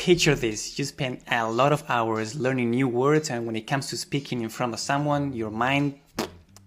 Picture this, you spend a lot of hours learning new words, and when it comes to speaking in front of someone, your mind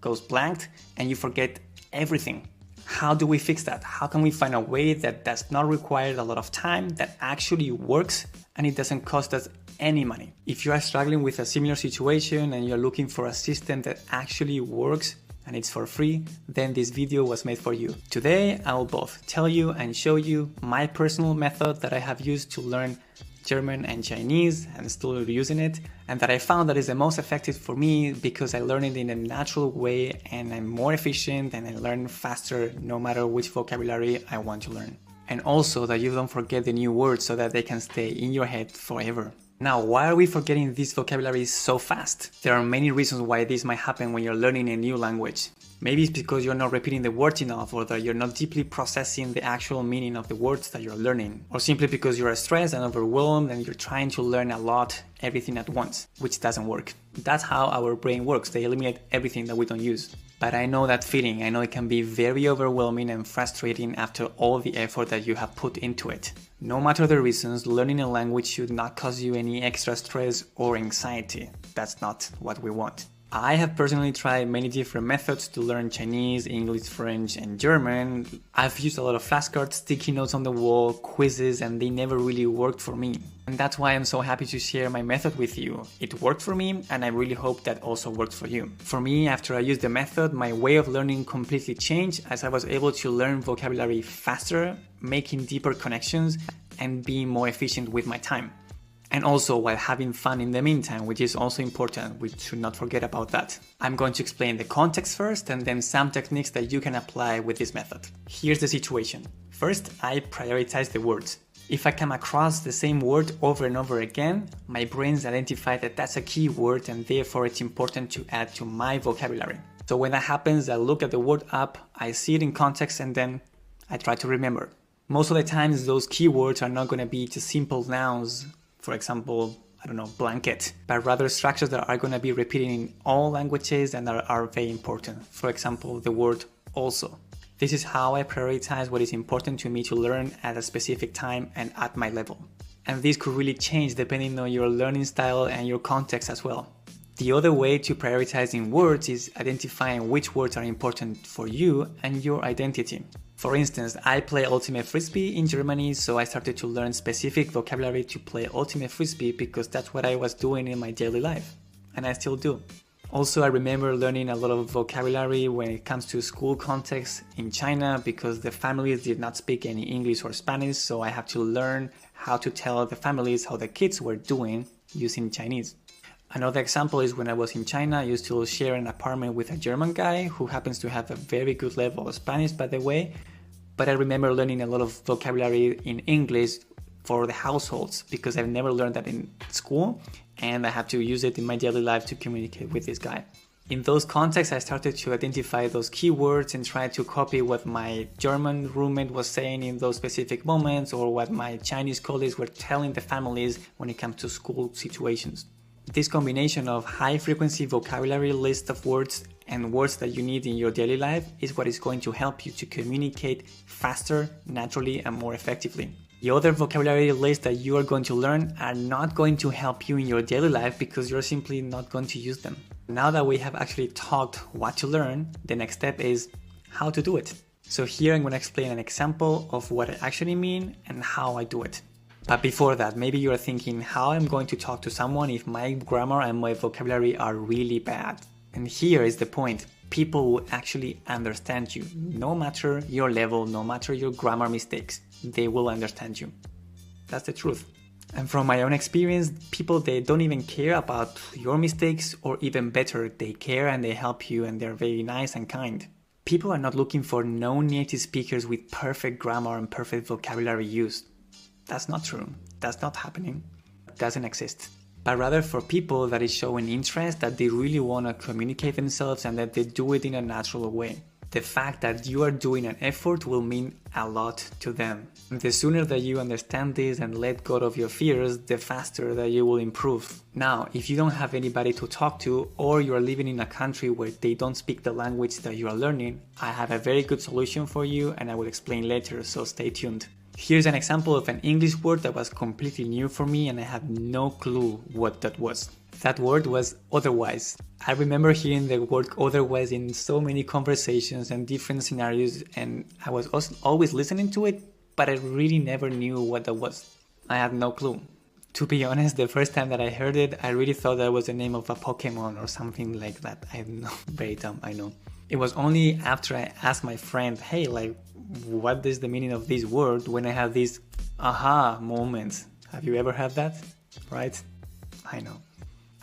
goes blank and you forget everything. How do we fix that? How can we find a way that does not require a lot of time, that actually works, and it doesn't cost us any money? If you are struggling with a similar situation and you're looking for a system that actually works and it's for free, then this video was made for you. Today, I will both tell you and show you my personal method that I have used to learn German and Chinese and still using it, and that I found that is the most effective for me because I learn it in a natural way and I'm more efficient and I learn faster no matter which vocabulary I want to learn. And also that you don't forget the new words so that they can stay in your head forever. Now, why are we forgetting this vocabulary so fast? There are many reasons why this might happen when you're learning a new language. Maybe it's because you're not repeating the words enough, or that you're not deeply processing the actual meaning of the words that you're learning, or simply because you're stressed and overwhelmed and you're trying to learn a lot, everything at once, which doesn't work. That's how our brain works. They eliminate everything that we don't use. But I know that feeling. I know it can be very overwhelming and frustrating after all the effort that you have put into it. No matter the reasons, learning a language should not cause you any extra stress or anxiety. That's not what we want. I have personally tried many different methods to learn Chinese, English, French, and German. I've used a lot of flashcards, sticky notes on the wall, quizzes, and they never really worked for me. And that's why I'm so happy to share my method with you. It worked for me, and I really hope that also works for you. For me, after I used the method, my way of learning completely changed as I was able to learn vocabulary faster, making deeper connections, and being more efficient with my time. And also while having fun in the meantime, which is also important. We should not forget about that. I'm going to explain the context first and then some techniques that you can apply with this method. Here's the situation. First, I prioritize the words. If I come across the same word over and over again, my brains identify that that's a key word and therefore it's important to add to my vocabulary. So when that happens, I look at the word up, I see it in context, and then I try to remember. Most of the times those keywords are not going to be just simple nouns. For example, I don't know, blanket, but rather structures that are going to be repeated in all languages and are very important. For example, the word also. This is how I prioritize what is important to me to learn at a specific time and at my level. And this could really change depending on your learning style and your context as well. The other way to prioritizing words is identifying which words are important for you and your identity. For instance, I play Ultimate Frisbee in Germany, so I started to learn specific vocabulary to play Ultimate Frisbee because that's what I was doing in my daily life, and I still do. Also, I remember learning a lot of vocabulary when it comes to school context in China because the families did not speak any English or Spanish, so I had to learn how to tell the families how the kids were doing using Chinese. Another example is when I was in China, I used to share an apartment with a German guy who happens to have a very good level of Spanish, by the way. But I remember learning a lot of vocabulary in English for the households because I've never learned that in school and I had to use it in my daily life to communicate with this guy. In those contexts, I started to identify those keywords and try to copy what my German roommate was saying in those specific moments or what my Chinese colleagues were telling the families when it comes to school situations. This combination of high-frequency vocabulary list of words and words that you need in your daily life is what is going to help you to communicate faster, naturally, and more effectively. The other vocabulary list that you are going to learn are not going to help you in your daily life because you're simply not going to use them. Now that we have actually talked what to learn, the next step is how to do it. So here I'm going to explain an example of what I actually mean and how I do it. But before that, maybe you're thinking how I'm going to talk to someone if my grammar and my vocabulary are really bad. And here is the point. People will actually understand you. No matter your level, no matter your grammar mistakes, they will understand you. That's the truth. And from my own experience, people, they don't even care about your mistakes, or even better, they care and they help you and they're very nice and kind. People are not looking for non-native speakers with perfect grammar and perfect vocabulary use. That's not true. That's not happening. It doesn't exist. But rather for people that is showing interest, that they really want to communicate themselves and that they do it in a natural way. The fact that you are doing an effort will mean a lot to them. The sooner that you understand this and let go of your fears, the faster that you will improve. Now, if you don't have anybody to talk to, or you are living in a country where they don't speak the language that you are learning, I have a very good solution for you and I will explain later, so stay tuned. Here's an example of an English word that was completely new for me and I had no clue what that was. That word was otherwise. I remember hearing the word otherwise in so many conversations and different scenarios, and I was always listening to it, but I really never knew what that was. I had no clue. To be honest, the first time that I heard it, I really thought that was the name of a Pokemon or something like that. I don't know, very dumb, I know. It was only after I asked my friend, hey, like, what is the meaning of this word, when I had these aha moments. Have you ever had that? Right? I know.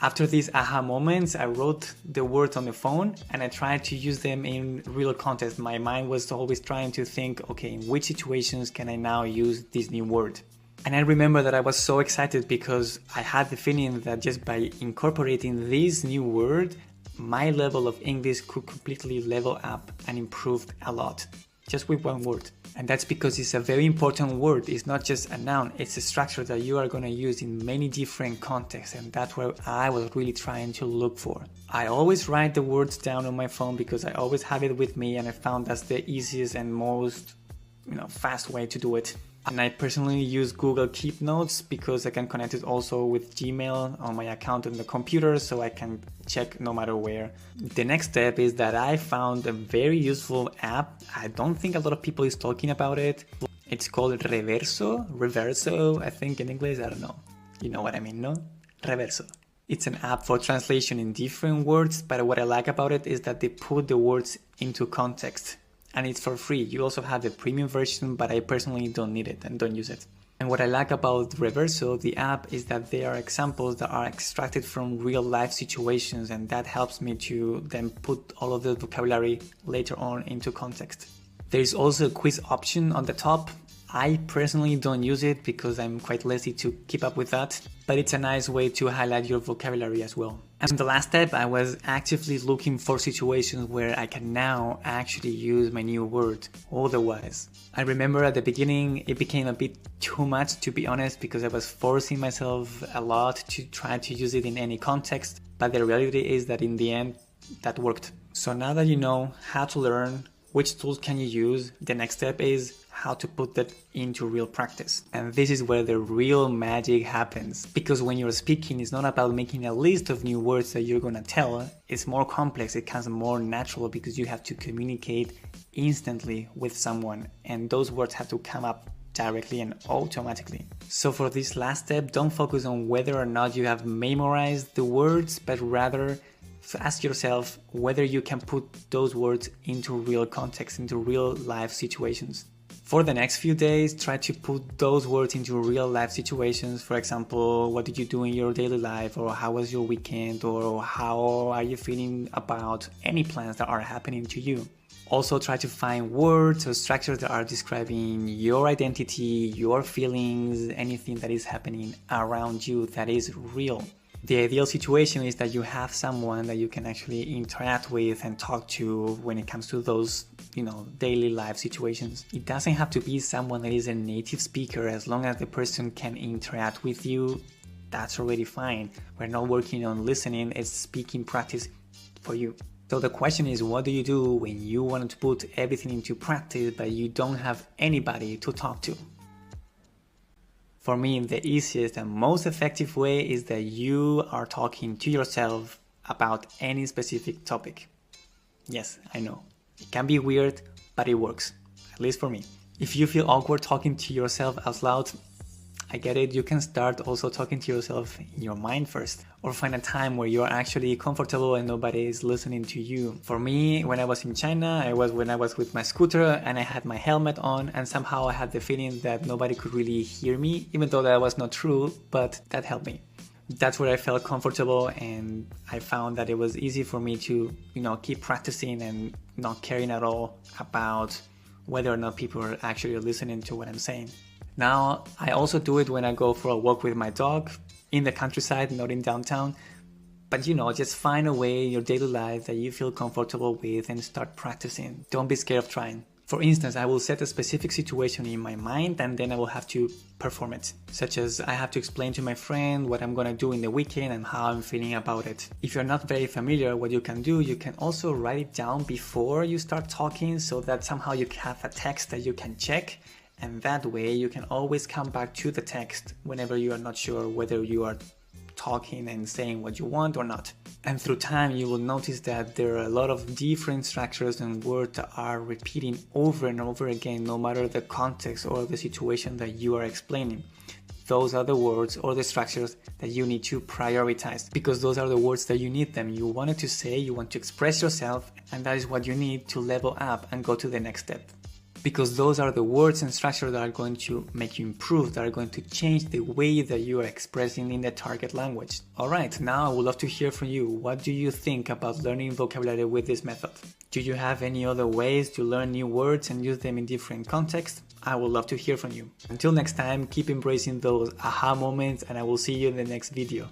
After these aha moments, I wrote the words on the phone and I tried to use them in real context. My mind was always trying to think, okay, in which situations can I now use this new word? And I remember that I was so excited because I had the feeling that just by incorporating this new word, my level of English could completely level up and improve a lot, just with one word. And that's because it's a very important word. It's not just a noun, it's a structure that you are going to use in many different contexts, and that's what I was really trying to look for. I always write the words down on my phone because I always have it with me, and I found that's the easiest and most fast way to do it. And I personally use Google Keep Notes because I can connect it also with Gmail on my account on the computer, so I can check no matter where. The next step is that I found a very useful app. I don't think a lot of people is talking about it. It's called Reverso, I think in English, I don't know. You know what I mean, no? Reverso. It's an app for translation in different words, but what I like about it is that they put the words into context. And it's for free. You also have the premium version, but I personally don't need it and don't use it. And what I like about Reverso, the app, is that they are examples that are extracted from real life situations, and that helps me to then put all of the vocabulary later on into context. There is also a quiz option on the top. I personally don't use it because I'm quite lazy to keep up with that, but it's a nice way to highlight your vocabulary as well. And the last step, I was actively looking for situations where I can now actually use my new word, otherwise. I remember at the beginning it became a bit too much, to be honest, because I was forcing myself a lot to try to use it in any context, but the reality is that in the end, that worked. So now that you know how to learn, which tools can you use, the next step is how to put that into real practice. And this is where the real magic happens. Because when you're speaking, it's not about making a list of new words that you're gonna tell. It's more complex, it becomes more natural because you have to communicate instantly with someone. And those words have to come up directly and automatically. So for this last step, don't focus on whether or not you have memorized the words, but rather ask yourself whether you can put those words into real context, into real life situations. For the next few days, try to put those words into real life situations. For example, what did you do in your daily life, or how was your weekend, or how are you feeling about any plans that are happening to you. Also try to find words or structures that are describing your identity, your feelings, anything that is happening around you that is real. The ideal situation is that you have someone that you can actually interact with and talk to when it comes to those, daily life situations. It doesn't have to be someone that is a native speaker. As long as the person can interact with you, that's already fine. We're not working on listening, it's speaking practice for you. So the question is, what do you do when you want to put everything into practice but you don't have anybody to talk to? For me, the easiest and most effective way is that you are talking to yourself about any specific topic. Yes, I know. It can be weird, but it works. At least for me. If you feel awkward talking to yourself out loud, I get it. You can start also talking to yourself in your mind first. Or find a time where you are actually comfortable and nobody is listening to you. For me, when I was in China, when I was with my scooter and I had my helmet on, and somehow I had the feeling that nobody could really hear me, even though that was not true, but that helped me. That's where I felt comfortable, and I found that it was easy for me to, keep practicing and not caring at all about whether or not people are actually listening to what I'm saying. Now, I also do it when I go for a walk with my dog in the countryside, not in downtown. But just find a way in your daily life that you feel comfortable with and start practicing. Don't be scared of trying. For instance, I will set a specific situation in my mind and then I will have to perform it. Such as I have to explain to my friend what I'm gonna do in the weekend and how I'm feeling about it. If you're not very familiar, what you can do, you can also write it down before you start talking so that somehow you have a text that you can check And that way you can always come back to the text whenever you are not sure whether you are talking and saying what you want or not. And through time you will notice that there are a lot of different structures and words that are repeating over and over again, no matter the context or the situation that you are explaining. Those are the words or the structures that you need to prioritize, because those are the words that you need them. You wanted to say, you want to express yourself, and that is what you need to level up and go to the next step. Because those are the words and structures that are going to make you improve, that are going to change the way that you are expressing in the target language. Alright, now I would love to hear from you. What do you think about learning vocabulary with this method? Do you have any other ways to learn new words and use them in different contexts? I would love to hear from you. Until next time, keep embracing those aha moments, and I will see you in the next video.